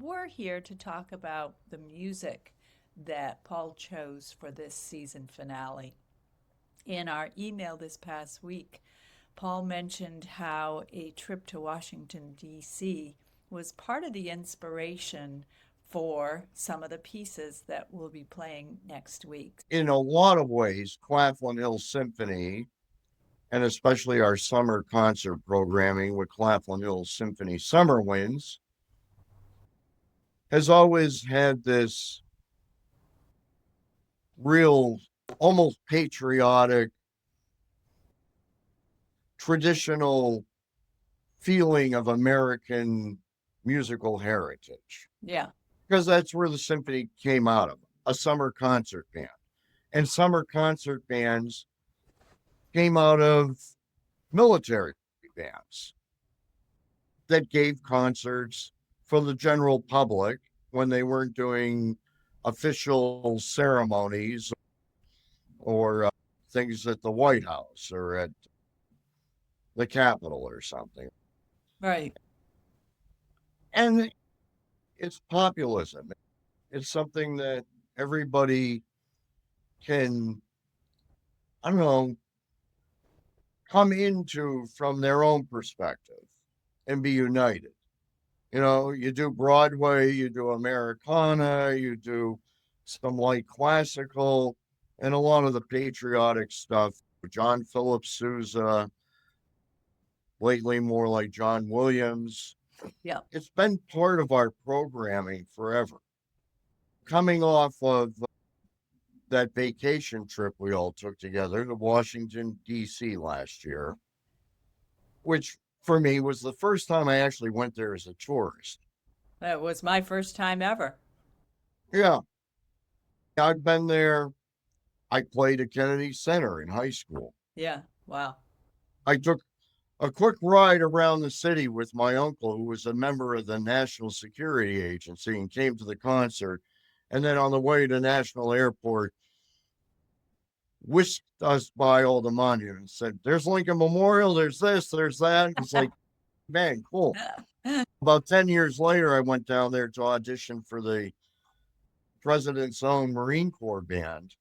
we're here to talk about the music that Paul chose for this season finale. In our email this past week, Paul mentioned how a trip to Washington, D.C. was part of the inspiration for some of the pieces that we'll be playing next week. In a lot of ways, Claflin Hill Symphony, and especially our summer concert programming with Claflin Hill Symphony Summer Winds, has always had this real, almost patriotic, traditional feeling of American musical heritage. Yeah. Because that's where the symphony came out of, a summer concert band. And summer concert bands came out of military bands that gave concerts for the general public when they weren't doing official ceremonies or things at the White House or at the Capitol or something. Right. And it's populism. It's something that everybody can, I don't know, come into from their own perspective and be united. You know, you do Broadway, you do Americana, you do some light classical, and a lot of the patriotic stuff. John Philip Sousa, lately more like John Williams. Yeah. It's been part of our programming forever. Coming off of that vacation trip we all took together to Washington, D.C. last year, which for me was the first time I actually went there as a tourist. That was my first time ever. Yeah, I'd been there. I played at Kennedy Center in high school. Yeah. Wow. I took a quick ride around the city with my uncle, who was a member of the National Security Agency, and came to the concert. And then on the way to National Airport, whisked us by all the monuments. Said, "There's Lincoln Memorial. There's this. There's that." It's like, man, cool. About 10 years later, I went down there to audition for the President's own Marine Corps band.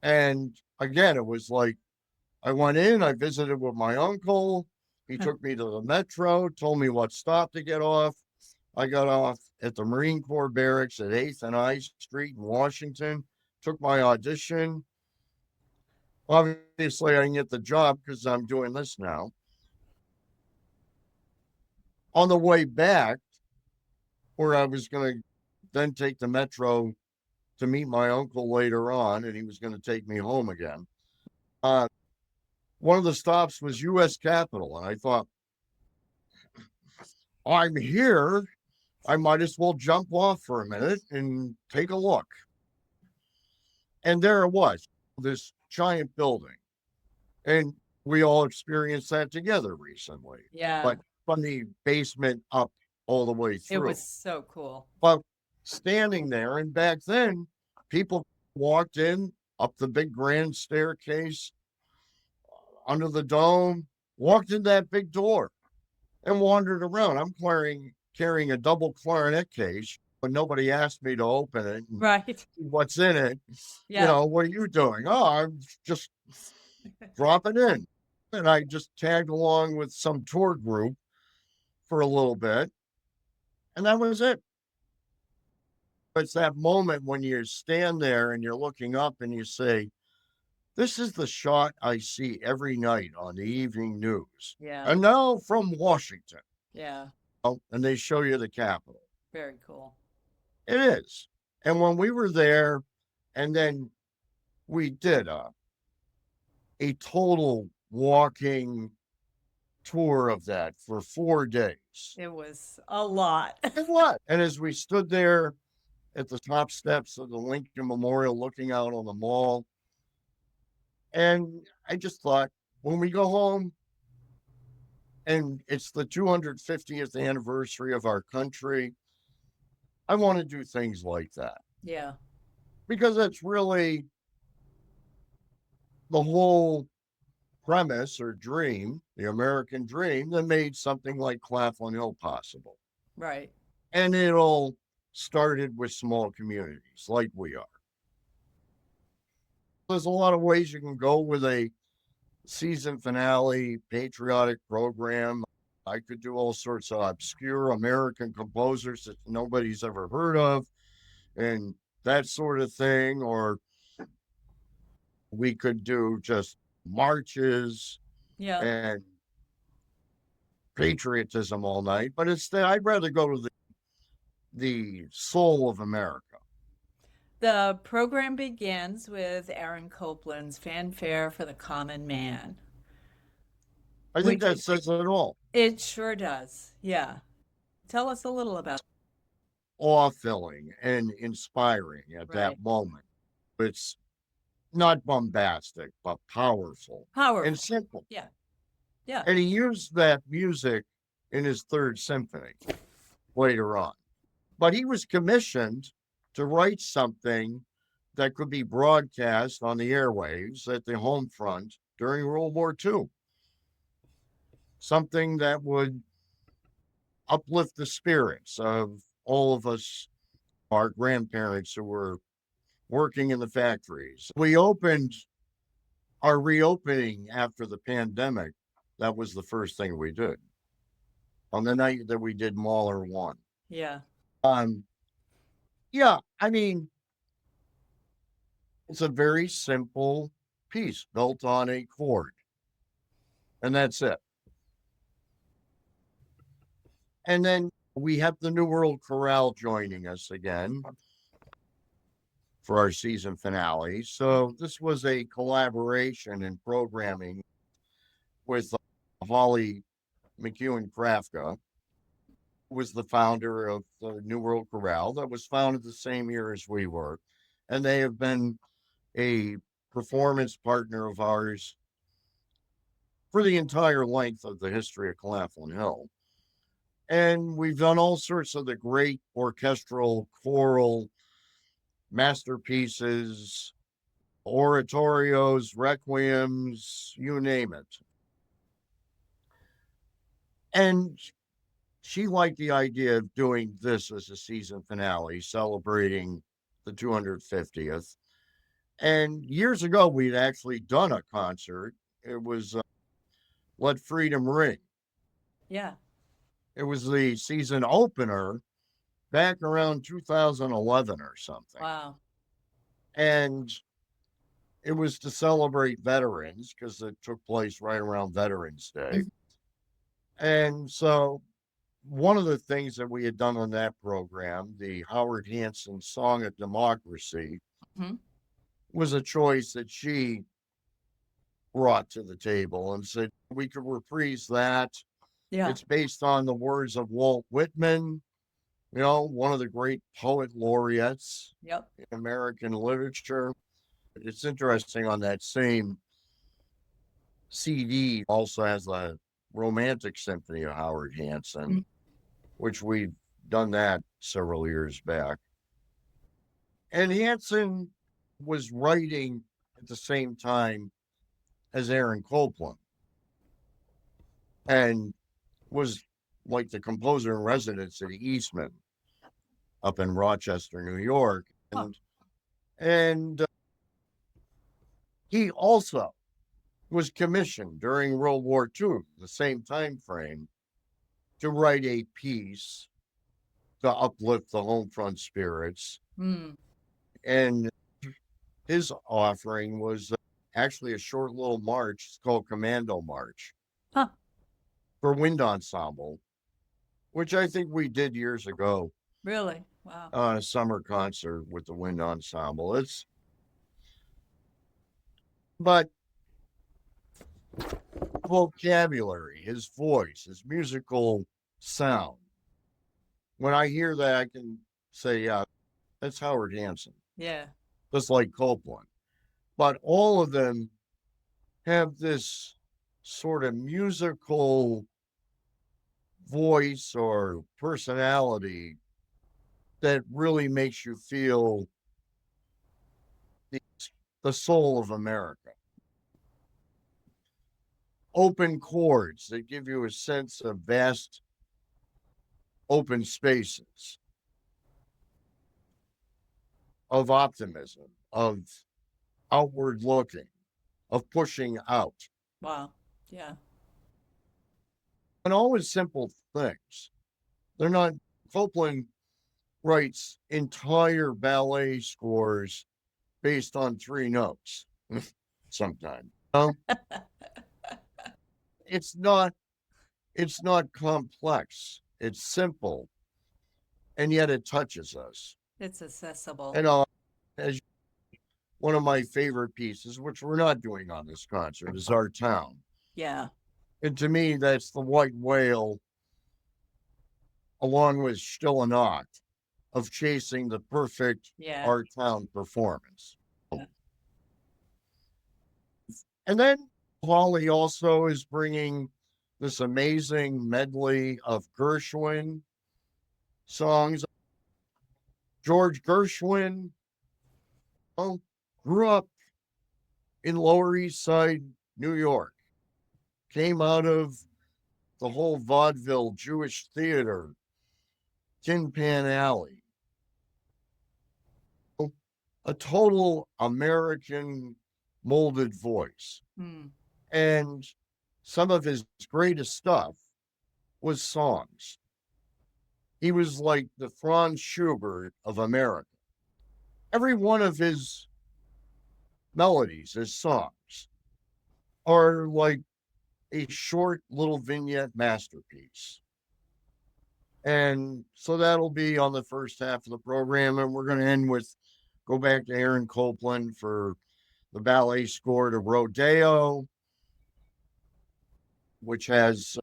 And again, it was like I went in, I visited with my uncle. He took me to the metro, told me what stop to get off. I got off at the Marine Corps barracks at 8th and I Street in Washington, took my audition. Obviously, I didn't get the job because I'm doing this now. On the way back, where I was going to then take the metro to meet my uncle later on, and he was going to take me home again. Uh, one of the stops was U.S. Capitol, and I thought, I'm here. I might as well jump off for a minute and take a look. And there it was, this giant building. And we all experienced that together recently, Yeah. but from the basement up all the way It through. was so cool. But standing there, and back then, people walked in up the big grand staircase under the dome, walked in that big door and wandered around. I'm carrying a double clarinet case, but nobody asked me to open it and Right. see what's in it. You Yeah. know, what are you doing? Oh, I'm just dropping in. And I just tagged along with some tour group for a little bit. And that was it. It's that moment when you stand there and you're looking up and you say, this is the shot I see every night on the evening news. Yeah. And now from Washington. Yeah. Oh, and they show you the Capitol. Very cool. It is. And when we were there, and then we did a total walking tour of that for 4 days. It was a lot. And what? And as we stood there at the top steps of the Lincoln Memorial looking out on the mall, and I just thought, when we go home, and it's the 250th anniversary of our country, I want to do things like that Yeah. because it's really the whole premise or dream, the American dream, that made something like Claflin Hill possible. Right. And it all started with small communities like we are. There's a lot of ways you can go with a season finale patriotic program. I could do all sorts of obscure American composers that nobody's ever heard of and that sort of thing. Or we could do just marches Yeah. and patriotism all night. But I'd rather go to the soul of America. The program begins with Aaron Copland's Fanfare for the Common Man, I think which that says it all. it sure does. Yeah. Tell us a little about Awe-filling and inspiring at right. that moment. It's not bombastic, but powerful and Powerful. simple. Yeah. Yeah. And he used that music in his third symphony later on. But he was commissioned to write something that could be broadcast on the airwaves at the home front during World War II. Something that would uplift the spirits of all of us, our grandparents who were working in the factories. We opened our reopening after the pandemic. That was the first thing we did on the night that we did Mahler 1. Yeah. Um, yeah, I mean, it's a very simple piece built on a chord, and that's it. And then we have the New World Chorale joining us again for our season finale. So this was a collaboration in programming with Holly McEwen Krafka, who was the founder of the New World Chorale that was founded the same year as we were. And they have been a performance partner of ours for the entire length of the history of Claflin Hill. And we've done all sorts of the great orchestral, choral masterpieces, oratorios, requiems, you name it. And she liked the idea of doing this as a season finale, celebrating the 250th. And years ago, we'd actually done a concert. It was Let Freedom Ring. Yeah. It was the season opener back around 2011 or something. Wow. And it was to celebrate veterans because it took place right around Veterans Day. And so one of the things that we had done on that program, the Howard Hanson Song of Democracy, Mm-hmm. was a choice that she brought to the table and said we could reprise that. Yeah. It's based on the words of Walt Whitman, one of the great poet laureates Yep. in American literature. It's interesting on that same CD also has the Romantic Symphony of Howard Hanson, Mm-hmm. which we've done that several years back. And Hanson was writing at the same time as Aaron Copland and was like the composer in residence at Eastman up in Rochester, New York. And he also was commissioned during World War II, the same time frame, to write a piece to uplift the home front spirits. Mm. And his offering was actually a short little march. It's called Commando March for wind ensemble, which I think we did years ago. Really? Wow. On a summer concert with the wind ensemble. But vocabulary, his voice, his musical sound. When I hear that, I can say, yeah, that's Howard Hanson. Yeah. Just like Copland. But all of them have this sort of musical voice or personality that really makes you feel the soul of America. Open chords that give you a sense of vast open spaces of optimism, of outward looking, of pushing out. Wow. Yeah. And always simple things. They're not, Copland writes entire ballet scores based on 3 notes sometimes. It's not it's not complex. It's simple, and yet it touches us. It's accessible. And as one of my favorite pieces, which we're not doing on this concert, is Our Town. Yeah. And to me, that's the white whale, along with Still a Knot, of chasing the perfect Yeah. Our Town performance. Yeah. And then Holly also is bringing this amazing medley of Gershwin songs. George Gershwin grew up in Lower East Side, New York, came out of the whole vaudeville Jewish theater, Tin Pan Alley, a total American molded voice. Mm. And some of his greatest stuff was songs. He was like the Franz Schubert of America. Every one of his melodies, his songs, are like a short little vignette masterpiece. And so that'll be on the first half of the program. And we're going to end with go back to Aaron Copland for the ballet score to Rodeo, which has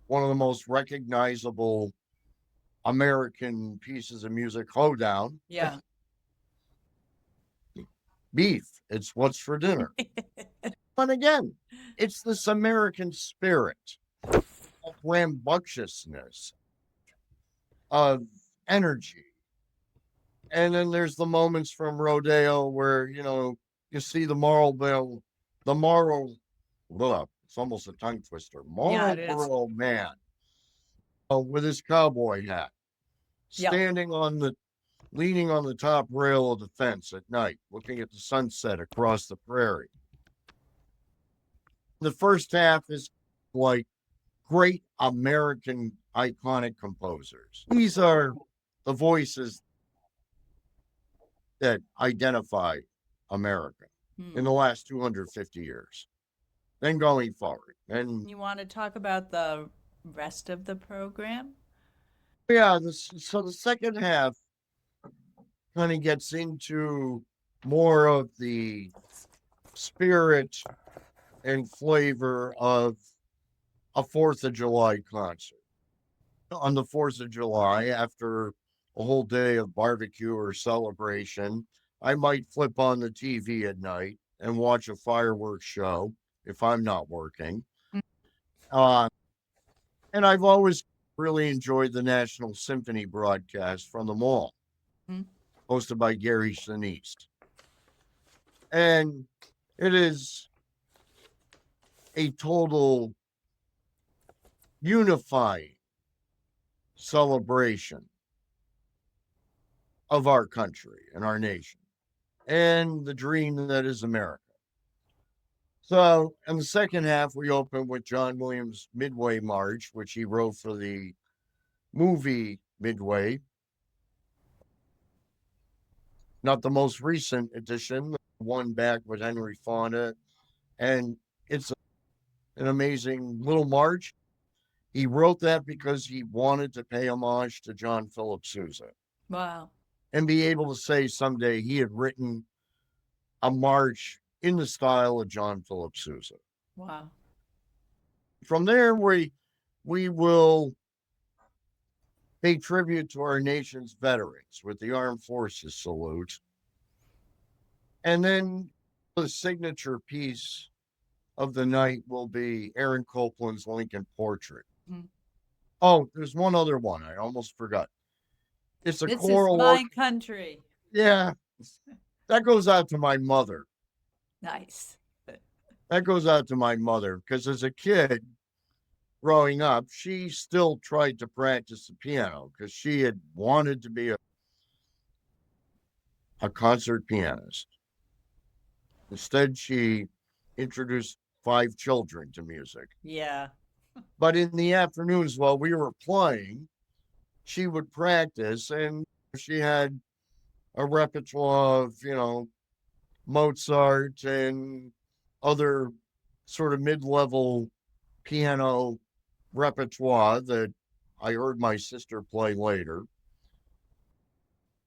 one of the most recognizable American pieces of music, Hoedown. Yeah. Beef, it's what's for dinner. But again, it's this American spirit of rambunctiousness, of energy. And then there's the moments from Rodeo where, you see the Marlboro, it's almost a tongue twister, Yeah, it is. Marlboro man with his cowboy hat, Yep. leaning on the top rail of the fence at night, looking at the sunset across the prairie. The first half is like great American iconic composers. These are the voices that identify America in the last 250 years. Then going forward. And You want to talk about the rest of the program? yeah, so the second half kind of gets into more of the spirit and flavor of a 4th of July concert. On the 4th of July, after a whole day of barbecue or celebration, I might flip on the TV at night and watch a fireworks show if I'm not working. And I've always really enjoyed the National Symphony broadcast from the mall, hosted by Gary Sinise. And it is a total unifying celebration of our country and our nation and the dream that is America. So, in the second half, we open with John Williams' Midway March, which he wrote for the movie Midway. Not the most recent edition, one back with Henry Fonda. And it's an amazing little march. He wrote that because he wanted to pay homage to John Philip Sousa. Wow. And be able to say someday he had written a march in the style of John Philip Sousa. Wow. From there, we will pay tribute to our nation's veterans with the Armed Forces salute. And then the signature piece of the night will be Aaron Copland's Lincoln Portrait. Mm-hmm. Oh, there's one other one. I almost forgot. It's a choral. This is my country. Yeah. That goes out to my mother. Nice. That goes out to my mother because as a kid, growing up, she still tried to practice the piano because she had wanted to be a concert pianist. Instead, she introduced 5 children to music. Yeah. But in the afternoons while we were playing, she would practice, and she had a repertoire of, Mozart and other sort of mid-level piano repertoire that I heard my sister play later,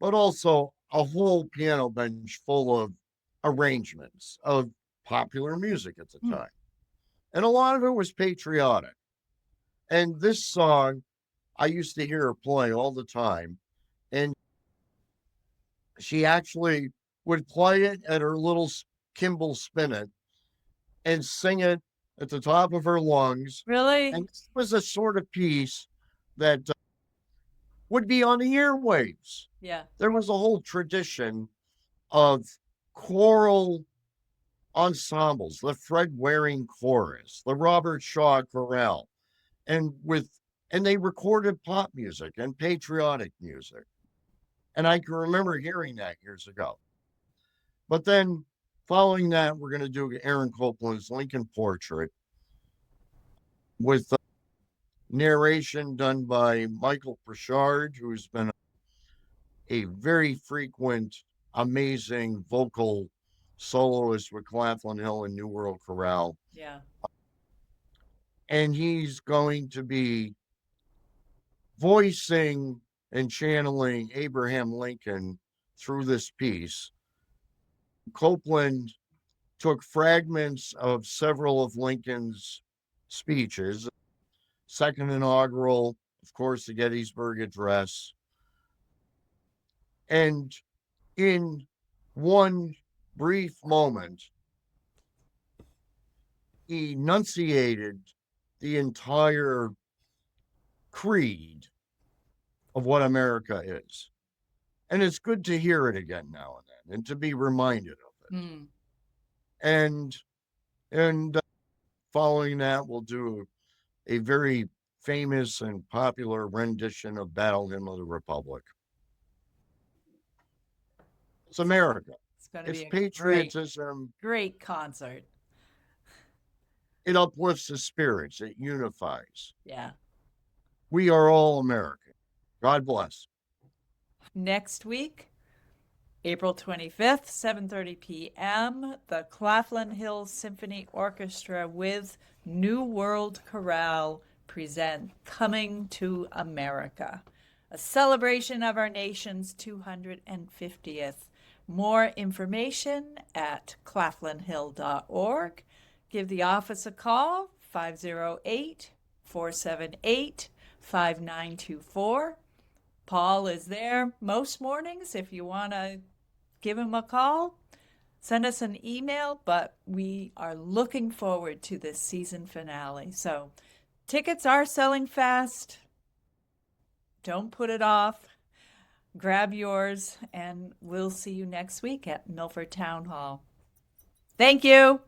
but also a whole piano bench full of arrangements of popular music at the time. And a lot of it was patriotic. And this song, I used to hear her play all the time. And she actually would play it at her little Kimball spinet and sing it at the top of her lungs. Really? And it was a sort of piece that would be on the airwaves. Yeah. There was a whole tradition of choral ensembles, the Fred Waring Chorus, the Robert Shaw Chorale, and they recorded pop music and patriotic music. And I can remember hearing that years ago. But then following that, we're going to do Aaron Copland's Lincoln Portrait with narration done by Michael Prichard, who's been a very frequent, amazing vocal soloist with Claflin Hill and New World Chorale. Yeah. And he's going to be voicing and channeling Abraham Lincoln through this piece. Copland took fragments of several of Lincoln's speeches, second inaugural, of course, the Gettysburg Address, and in one brief moment, he enunciated the entire creed of what America is. And it's good to hear it again now and then and to be reminded of it. And following that, we'll do a very famous and popular rendition of Battle Hymn of the Republic. It's America. It's going to It's be a patriotism. great concert. It uplifts the spirits. It unifies. Yeah. We are all American. God bless. Next week, April 25th, 7:30 p.m., the Claflin Hill Symphony Orchestra with New World Chorale present Coming to America, a celebration of our nation's 250th. More information at claflinhill.org. Give the office a call, 508-478-5924. Paul is there most mornings if you want to give him a call. Send us an email, but we are looking forward to this season finale. So tickets are selling fast. Don't put it off. Grab yours, and we'll see you next week at Milford Town Hall. Thank you.